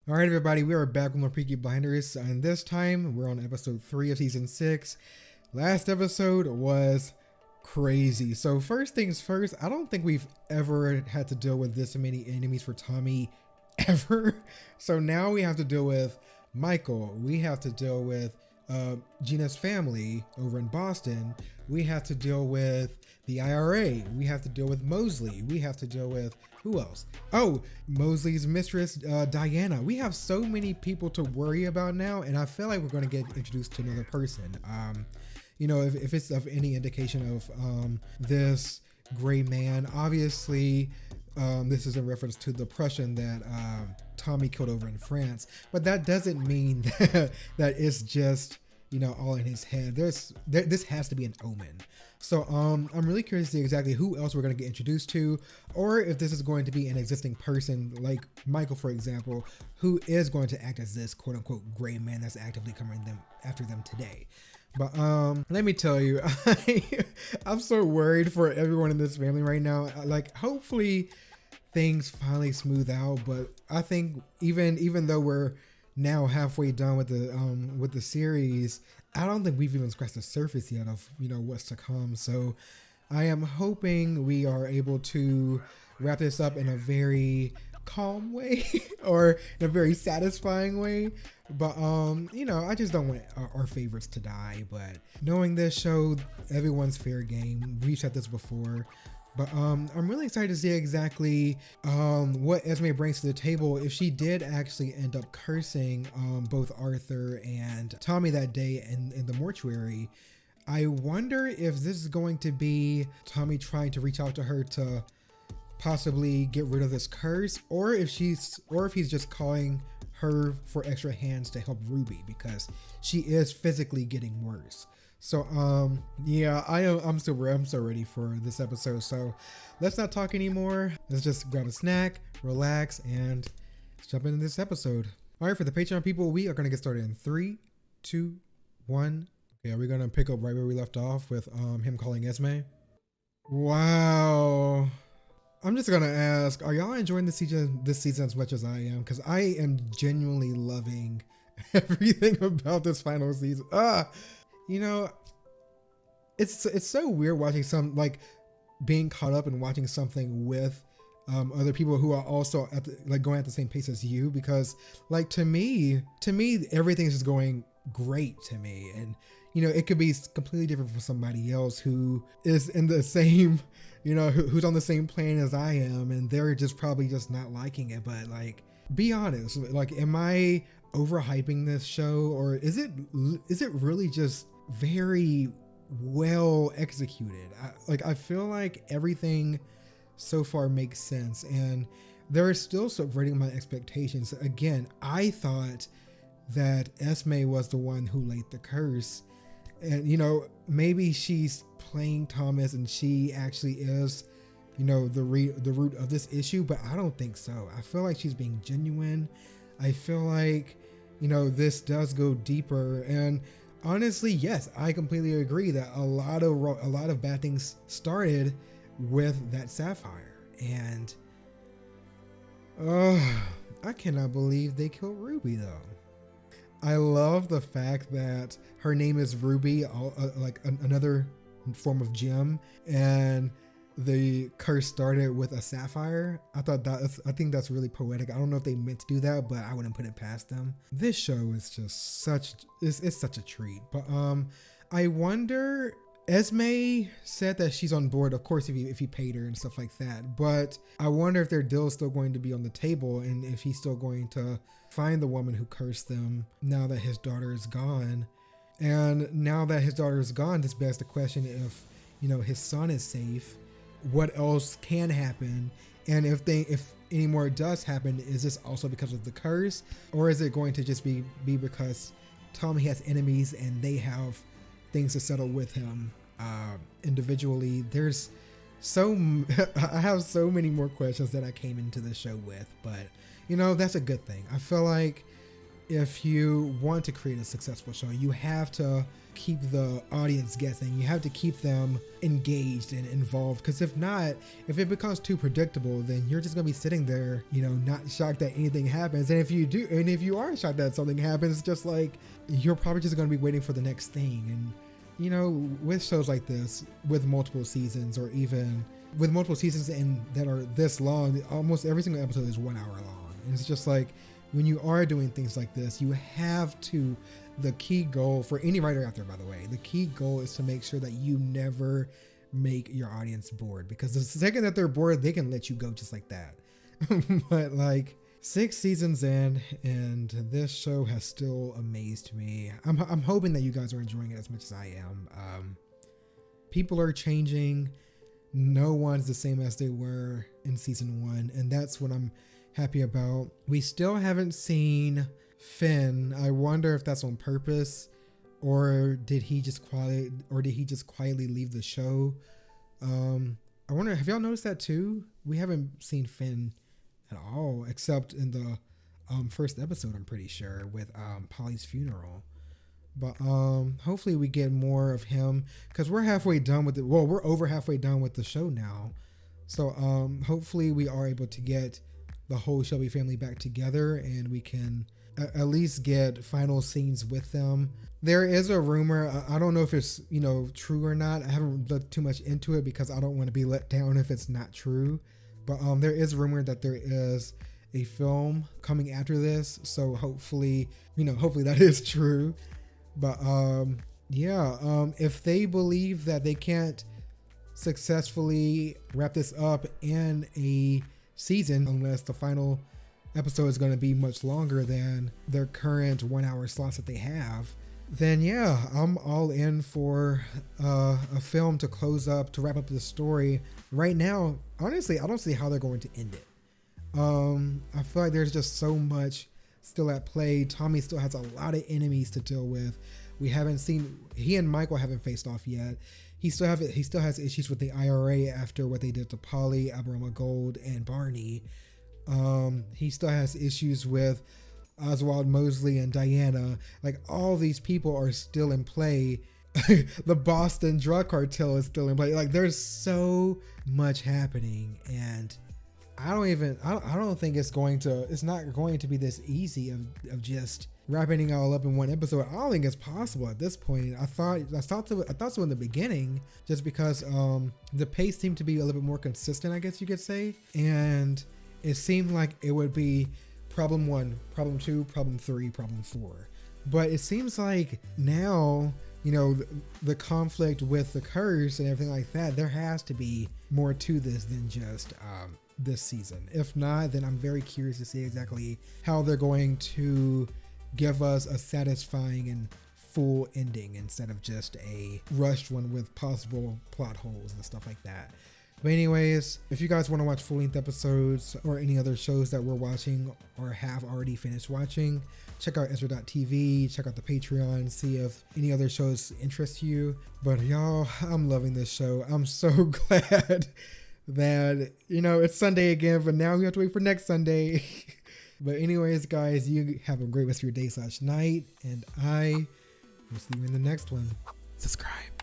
All right, everybody, we are back with more Peaky Blinders, and this time we're on episode 3 of season 6. Last episode was crazy. So first things first, I don't think we've ever had to deal with this many enemies for Tommy ever. So now we have to deal with Michael. We have to deal with Gina's family over in Boston. We have to deal with the IRA. We have to deal with Mosley. We have to deal with who else? Oh, Mosley's mistress, Diana. We have so many people to worry about now, and I feel like we're going to get introduced to another person. If it's of any indication of this gray man, obviously this is in reference to the Prussian that Tommy killed over in France, but that doesn't mean that it's just, all in his head. This has to be an omen. So I'm really curious to see exactly who else we're going to get introduced to, or if this is going to be an existing person like Michael, for example, who is going to act as this quote unquote gray man that's actively coming after them today. But let me tell you, I'm so worried for everyone in this family right now. Like, hopefully things finally smooth out, but I think even though we're now halfway done with the series, I don't think we've even scratched the surface yet of what's to come. So I am hoping we are able to wrap this up in a very calm way or in a very satisfying way. But I just don't want our favorites to die. But knowing this show, everyone's fair game. We've said this before. But I'm really excited to see exactly what Esme brings to the table. If she did actually end up cursing both Arthur and Tommy that day in the mortuary, I wonder if this is going to be Tommy trying to reach out to her to possibly get rid of this curse, or if he's just calling her for extra hands to help Ruby, because she is physically getting worse. So I'm so ready for this episode. So let's not talk anymore. Let's just grab a snack, relax, and jump into this episode. All right, for the Patreon people, we are going to get started in 3, 2, 1. Okay, are we going to pick up right where we left off with him calling Esme? Wow. I'm just going to ask, are y'all enjoying this season as much as I am? Because I am genuinely loving everything about this final season. It's so weird watching being caught up and watching something with other people who are also going at the same pace as you, because to me everything's just going great to me, and it could be completely different from somebody else who is in the same who's on the same plane as I am, and they're just probably just not liking it. But be honest, am I overhyping this show, or is it really just very well executed? I feel like everything so far makes sense, and they're still subverting my expectations. Again, I thought that Esme was the one who laid the curse, and maybe she's playing Thomas and she actually is the root of this issue, but I don't think so. I feel like she's being genuine. I feel like this does go deeper, and honestly, yes, I completely agree that a lot of bad things started with that sapphire, and I cannot believe they killed Ruby though. I love the fact that her name is Ruby, another form of gem, and the curse started with a sapphire. I think that's really poetic. I don't know if they meant to do that, but I wouldn't put it past them. This show is just it's such a treat. But I wonder, Esme said that she's on board, of course, if he paid her and stuff like that. But I wonder if their deal is still going to be on the table, and if he's still going to find the woman who cursed them now that his daughter is gone. And now that his daughter is gone, this begs the question if his son is safe, what else can happen, and if any more does happen, is this also because of the curse, or is it going to just be because Tommy has enemies and they have things to settle with him individually? I have so many more questions that I came into the show with, but that's a good thing. I feel like if you want to create a successful show, you have to keep the audience guessing. You have to keep them engaged and involved, because if not, if it becomes too predictable, then you're just gonna be sitting there, you know, not shocked that anything happens. And if you do, and if you are shocked that something happens, just like, you're probably just gonna be waiting for the next thing. And you know, with shows like this, with multiple seasons, or even with multiple seasons and that are this long, almost every single episode is 1 hour long. And it's just like, when you are doing things like this, you have to, the key goal for any writer out there, by the way, the key goal is to make sure that you never make your audience bored, because the second that they're bored, they can let you go just like that. But like, 6 seasons in, and this show has still amazed me. I'm hoping that you guys are enjoying it as much as I am. People are changing. No one's the same as they were in season 1, and that's what I'm happy about. We still haven't seen Finn. I wonder if that's on purpose, or did he just quietly leave the show? I wonder, have y'all noticed that too? We haven't seen Finn at all, except in the first episode, I'm pretty sure, with Polly's funeral. But hopefully we get more of him, because we're halfway done with it. Well, we're over halfway done with the show now. So hopefully we are able to get the whole Shelby family back together, and we can at least get final scenes with them. There is a rumor, I don't know if it's, you know, true or not. I haven't looked too much into it because I don't want to be let down if it's not true. But there is rumor that there is a film coming after this. So hopefully, you know, hopefully that is true. But if they believe that they can't successfully wrap this up in a season, unless the final episode is going to be much longer than their current 1 hour slots that they have, then yeah, I'm all in for a film to close up, to wrap up the story. Right now, honestly, I don't see how they're going to end it. I feel like there's just so much still at play. Tommy still has a lot of enemies to deal with. We haven't seen, he and Michael haven't faced off yet. He still has issues with the IRA after what they did to Polly, Alberoma Gold, and Barney. He still has issues with Oswald Mosley and Diana. Like, all these people are still in play. The Boston drug cartel is still in play. Like, there's so much happening, and I don't think it's not going to be this easy of just wrapping it all up in one episode. I don't think it's possible at this point. I thought so in the beginning, just because the pace seemed to be a little bit more consistent, I guess you could say. And it seemed like it would be problem 1, problem 2, problem 3, problem 4. But it seems like now, you know, the conflict with the curse and everything like that, there has to be more to this than just this season. If not, then I'm very curious to see exactly how they're going to give us a satisfying and full ending instead of just a rushed one with possible plot holes and stuff like that. But anyways, if you guys want to watch full-length episodes or any other shows that we're watching or have already finished watching, check out Ezret.tv, check out the Patreon, see if any other shows interest you. But y'all, I'm loving this show. I'm so glad that, you know, it's Sunday again, but now we have to wait for next Sunday. But anyways, guys, you have a great rest of your day / night, and I will see you in the next one. Subscribe.